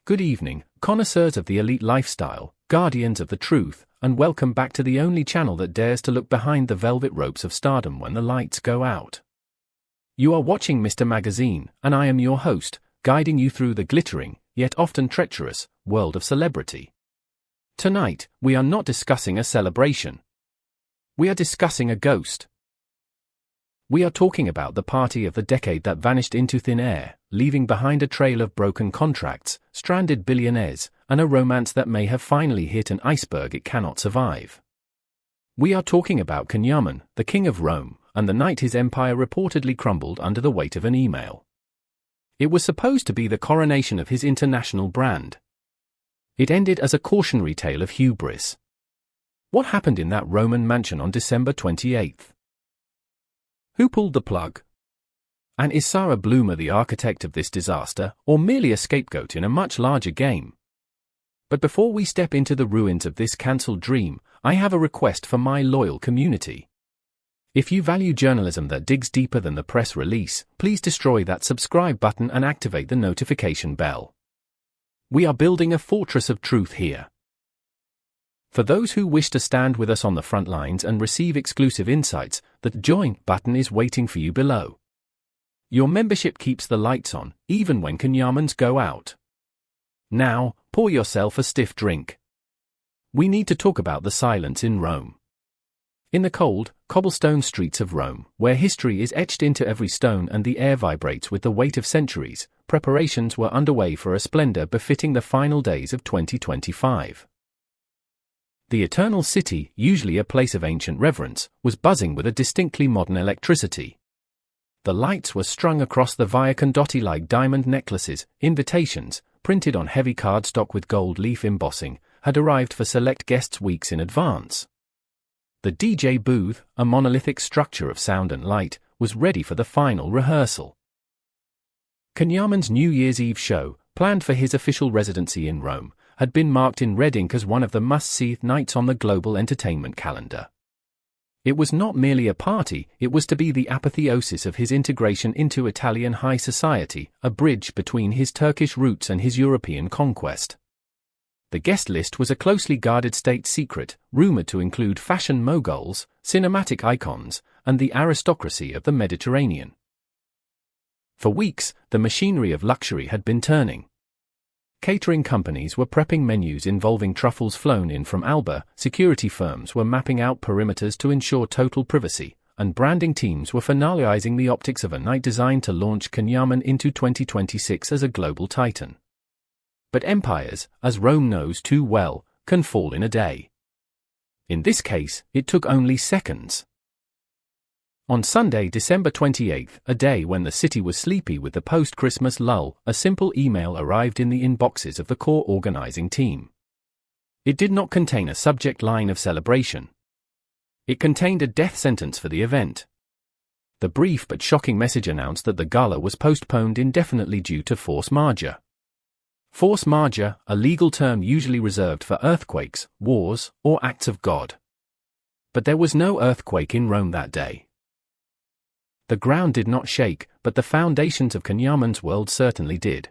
Good evening, connoisseurs of the elite lifestyle, guardians of the truth, and welcome back to the only channel that dares to look behind the velvet ropes of stardom when the lights go out. You are watching Mr. Magazine, and I am your host, guiding you through the glittering, yet often treacherous, world of celebrity. Tonight, we are not discussing a celebration. We are discussing a ghost. We are talking about the party of the decade that vanished into thin air, leaving behind a trail of broken contracts, stranded billionaires, and a romance that may have finally hit an iceberg it cannot survive. We are talking about Yaman, the king of Rome, and the night his empire reportedly crumbled under the weight of an email. It was supposed to be the coronation of his international brand. It ended as a cautionary tale of hubris. What happened in that Roman mansion on December 28th? Who pulled the plug? And is Sara Bluma the architect of this disaster, or merely a scapegoat in a much larger game? But before we step into the ruins of this cancelled dream, I have a request for my loyal community. If you value journalism that digs deeper than the press release, please destroy that subscribe button and activate the notification bell. We are building a fortress of truth here. For those who wish to stand with us on the front lines and receive exclusive insights, the join button is waiting for you below. Your membership keeps the lights on, even when Yamans go out. Now, pour yourself a stiff drink. We need to talk about the silence in Rome. In the cold, cobblestone streets of Rome, where history is etched into every stone and the air vibrates with the weight of centuries, preparations were underway for a splendor befitting the final days of 2025. The Eternal City, usually a place of ancient reverence, was buzzing with a distinctly modern electricity. The lights were strung across the Via Condotti like diamond necklaces. Invitations, printed on heavy cardstock with gold leaf embossing, had arrived for select guests weeks in advance. The DJ booth, a monolithic structure of sound and light, was ready for the final rehearsal. Yaman's New Year's Eve show, planned for his official residency in Rome, had been marked in red ink as one of the must-see nights on the global entertainment calendar. It was not merely a party, it was to be the apotheosis of his integration into Italian high society, a bridge between his Turkish roots and his European conquest. The guest list was a closely guarded state secret, rumored to include fashion moguls, cinematic icons, and the aristocracy of the Mediterranean. For weeks, the machinery of luxury had been turning. Catering companies were prepping menus involving truffles flown in from Alba, security firms were mapping out perimeters to ensure total privacy, and branding teams were finalizing the optics of a night designed to launch Yaman into 2026 as a global titan. But empires, as Rome knows too well, can fall in a day. In this case, it took only seconds. On Sunday, December 28th, a day when the city was sleepy with the post-Christmas lull, a simple email arrived in the inboxes of the core organizing team. It did not contain a subject line of celebration. It contained a death sentence for the event. The brief but shocking message announced that the gala was postponed indefinitely due to force majeure. Force majeure, a legal term usually reserved for earthquakes, wars, or acts of God. But there was no earthquake in Rome that day. The ground did not shake, but the foundations of Yaman's world certainly did.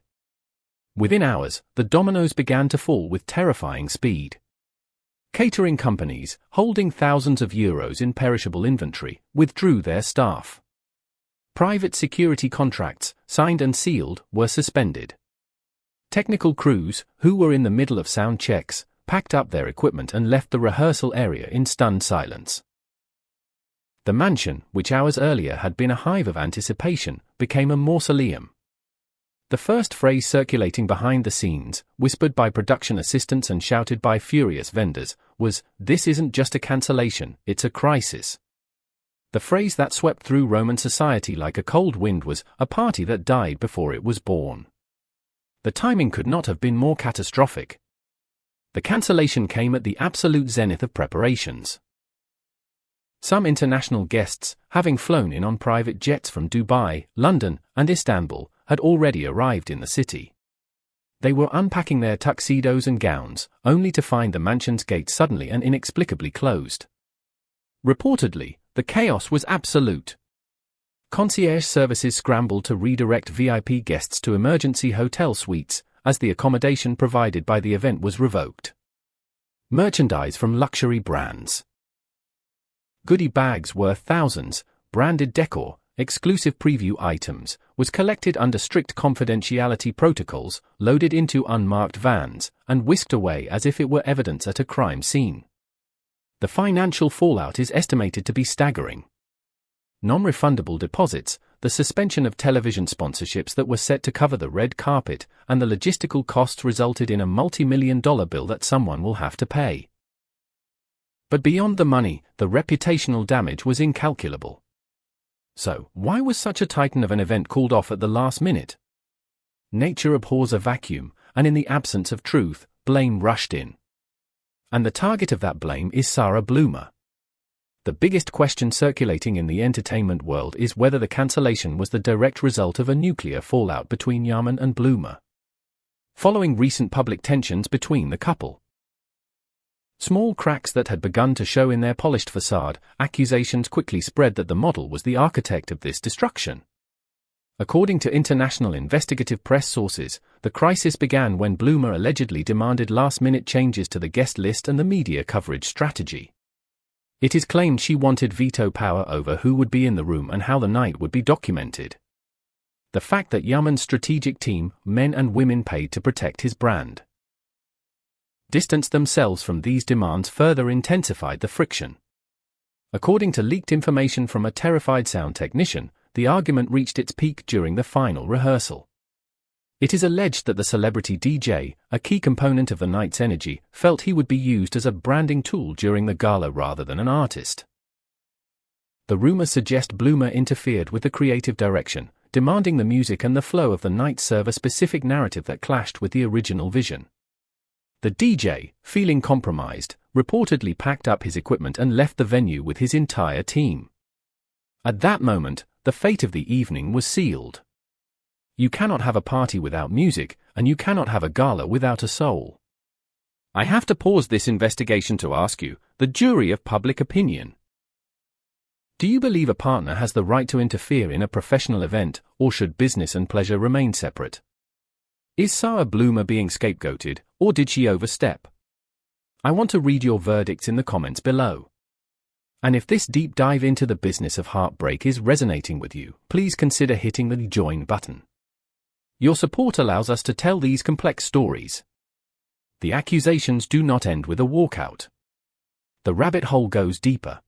Within hours, the dominoes began to fall with terrifying speed. Catering companies, holding thousands of euros in perishable inventory, withdrew their staff. Private security contracts, signed and sealed, were suspended. Technical crews, who were in the middle of sound checks, packed up their equipment and left the rehearsal area in stunned silence. The mansion, which hours earlier had been a hive of anticipation, became a mausoleum. The first phrase circulating behind the scenes, whispered by production assistants and shouted by furious vendors, was, "This isn't just a cancellation, it's a crisis." The phrase that swept through Roman society like a cold wind was, "A party that died before it was born." The timing could not have been more catastrophic. The cancellation came at the absolute zenith of preparations. Some international guests, having flown in on private jets from Dubai, London, and Istanbul, had already arrived in the city. They were unpacking their tuxedos and gowns, only to find the mansion's gates suddenly and inexplicably closed. Reportedly, the chaos was absolute. Concierge services scrambled to redirect VIP guests to emergency hotel suites, as the accommodation provided by the event was revoked. Merchandise from luxury brands. Goodie bags worth thousands, branded decor, exclusive preview items, was collected under strict confidentiality protocols, loaded into unmarked vans, and whisked away as if it were evidence at a crime scene. The financial fallout is estimated to be staggering. Non-refundable deposits, the suspension of television sponsorships that were set to cover the red carpet, and the logistical costs resulted in a multi-million-dollar bill that someone will have to pay. But beyond the money, the reputational damage was incalculable. So, why was such a titan of an event called off at the last minute? Nature abhors a vacuum, and in the absence of truth, blame rushed in. And the target of that blame is Sara Bluma. The biggest question circulating in the entertainment world is whether the cancellation was the direct result of a nuclear fallout between Yaman and Bluma, following recent public tensions between the couple. Small cracks that had begun to show in their polished facade, accusations quickly spread that the model was the architect of this destruction. According to international investigative press sources, the crisis began when Bluma allegedly demanded last-minute changes to the guest list and the media coverage strategy. It is claimed she wanted veto power over who would be in the room and how the night would be documented. The fact that Yaman's strategic team, men and women paid to protect his brand, distanced themselves from these demands further intensified the friction. According to leaked information from a terrified sound technician, the argument reached its peak during the final rehearsal. It is alleged that the celebrity DJ, a key component of the night's energy, felt he would be used as a branding tool during the gala rather than an artist. The rumors suggest Bluma interfered with the creative direction, demanding the music and the flow of the night serve a specific narrative that clashed with the original vision. The DJ, feeling compromised, reportedly packed up his equipment and left the venue with his entire team. At that moment, the fate of the evening was sealed. You cannot have a party without music, and you cannot have a gala without a soul. I have to pause this investigation to ask you, the jury of public opinion. Do you believe a partner has the right to interfere in a professional event, or should business and pleasure remain separate? Is Sara Bluma being scapegoated, or did she overstep? I want to read your verdicts in the comments below. And if this deep dive into the business of heartbreak is resonating with you, please consider hitting the join button. Your support allows us to tell these complex stories. The accusations do not end with a walkout. The rabbit hole goes deeper.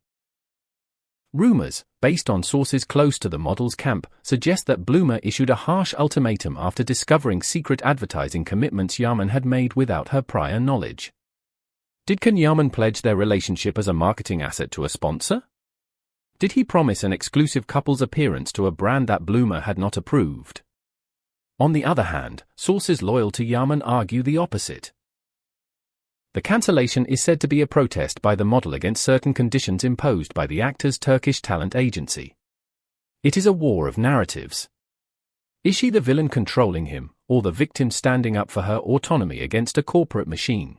Rumors, based on sources close to the model's camp, suggest that Bluma issued a harsh ultimatum after discovering secret advertising commitments Yaman had made without her prior knowledge. Did Yaman pledge their relationship as a marketing asset to a sponsor? Did he promise an exclusive couple's appearance to a brand that Bluma had not approved? On the other hand, sources loyal to Yaman argue the opposite. The cancellation is said to be a protest by the model against certain conditions imposed by the actor's Turkish talent agency. It is a war of narratives. Is she the villain controlling him, or the victim standing up for her autonomy against a corporate machine?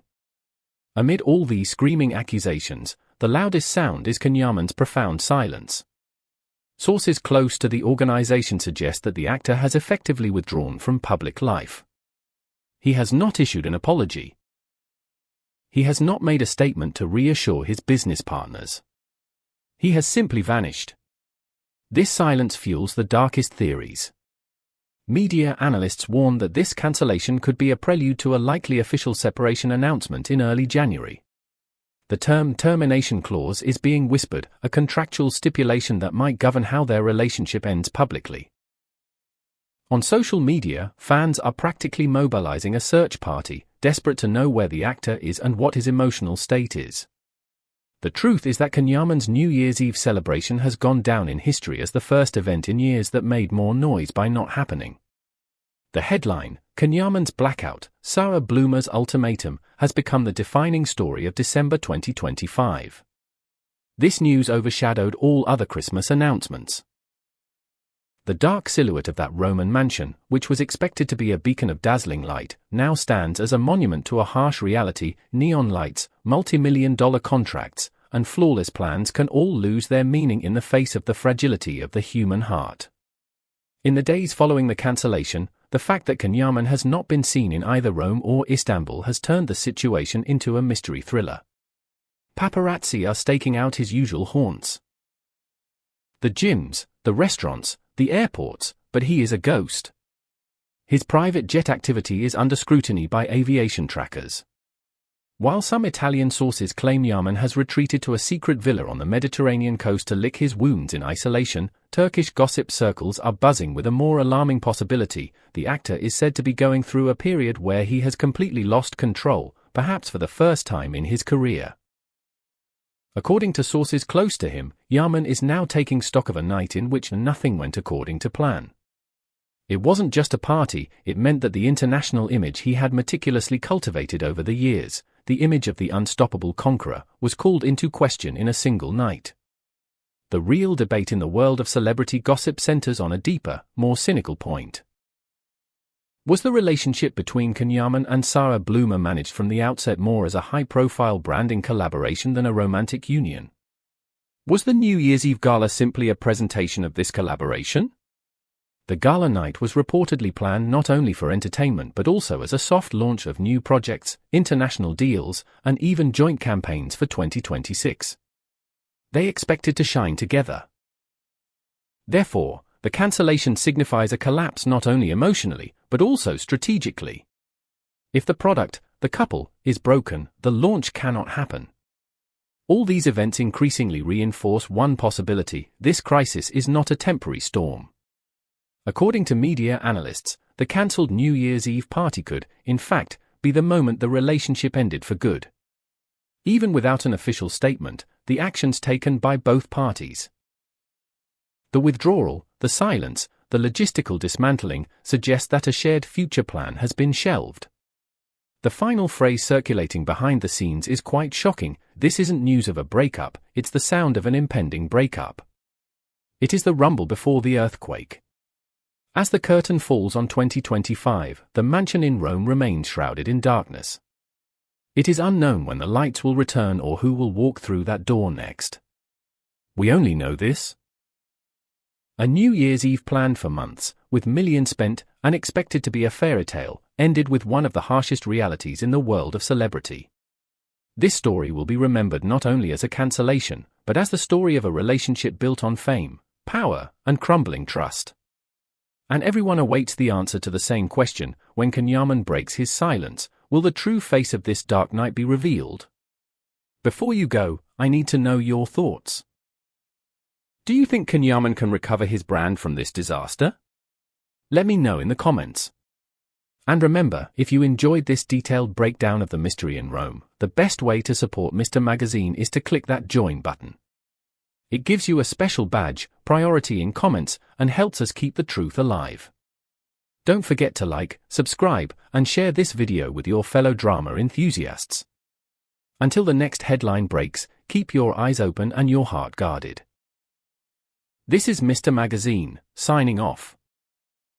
Amid all these screaming accusations, the loudest sound is Yaman's profound silence. Sources close to the organization suggest that the actor has effectively withdrawn from public life. He has not issued an apology. He has not made a statement to reassure his business partners. He has simply vanished. This silence fuels the darkest theories. Media analysts warn that this cancellation could be a prelude to a likely official separation announcement in early January. The term termination clause is being whispered, a contractual stipulation that might govern how their relationship ends publicly. On social media, fans are practically mobilizing a search party, desperate to know where the actor is and what his emotional state is. The truth is that Yaman's New Year's Eve celebration has gone down in history as the first event in years that made more noise by not happening. The headline, Yaman's blackout, Sara Bluma's ultimatum, has become the defining story of December 2025. This news overshadowed all other Christmas announcements. The dark silhouette of that Roman mansion, which was expected to be a beacon of dazzling light, now stands as a monument to a harsh reality. Neon lights, multi-million-dollar contracts, and flawless plans can all lose their meaning in the face of the fragility of the human heart. In the days following the cancellation, the fact that Yaman has not been seen in either Rome or Istanbul has turned the situation into a mystery thriller. Paparazzi are staking out his usual haunts. The gyms, the restaurants, the airports, but he is a ghost. His private jet activity is under scrutiny by aviation trackers. While some Italian sources claim Yaman has retreated to a secret villa on the Mediterranean coast to lick his wounds in isolation, Turkish gossip circles are buzzing with a more alarming possibility. The actor is said to be going through a period where he has completely lost control, perhaps for the first time in his career. According to sources close to him, Yaman is now taking stock of a night in which nothing went according to plan. It wasn't just a party, it meant that the international image he had meticulously cultivated over the years, the image of the unstoppable conqueror, was called into question in a single night. The real debate in the world of celebrity gossip centers on a deeper, more cynical point. Was the relationship between Yaman and Sara Bluma managed from the outset more as a high-profile branding collaboration than a romantic union? Was the New Year's Eve gala simply a presentation of this collaboration? The gala night was reportedly planned not only for entertainment but also as a soft launch of new projects, international deals, and even joint campaigns for 2026. They expected to shine together. Therefore, the cancellation signifies a collapse not only emotionally, but also strategically. If the product, the couple, is broken, the launch cannot happen. All these events increasingly reinforce one possibility: this crisis is not a temporary storm. According to media analysts, the cancelled New Year's Eve party could, in fact, be the moment the relationship ended for good. Even without an official statement, the actions taken by both parties, the withdrawal, the silence, the logistical dismantling, suggest that a shared future plan has been shelved. The final phrase circulating behind the scenes is quite shocking: this isn't news of a breakup, it's the sound of an impending breakup. It is the rumble before the earthquake. As the curtain falls on 2025, the mansion in Rome remains shrouded in darkness. It is unknown when the lights will return or who will walk through that door next. We only know this. A New Year's Eve planned for months, with millions spent, and expected to be a fairy tale, ended with one of the harshest realities in the world of celebrity. This story will be remembered not only as a cancellation, but as the story of a relationship built on fame, power, and crumbling trust. And everyone awaits the answer to the same question: when Yaman breaks his silence, will the true face of this dark night be revealed? Before you go, I need to know your thoughts. Do you think Yaman can recover his brand from this disaster? Let me know in the comments. And remember, if you enjoyed this detailed breakdown of the mystery in Rome, the best way to support Mr. Magazine is to click that join button. It gives you a special badge, priority in comments, and helps us keep the truth alive. Don't forget to like, subscribe, and share this video with your fellow drama enthusiasts. Until the next headline breaks, keep your eyes open and your heart guarded. This is Mr. Magazine, signing off.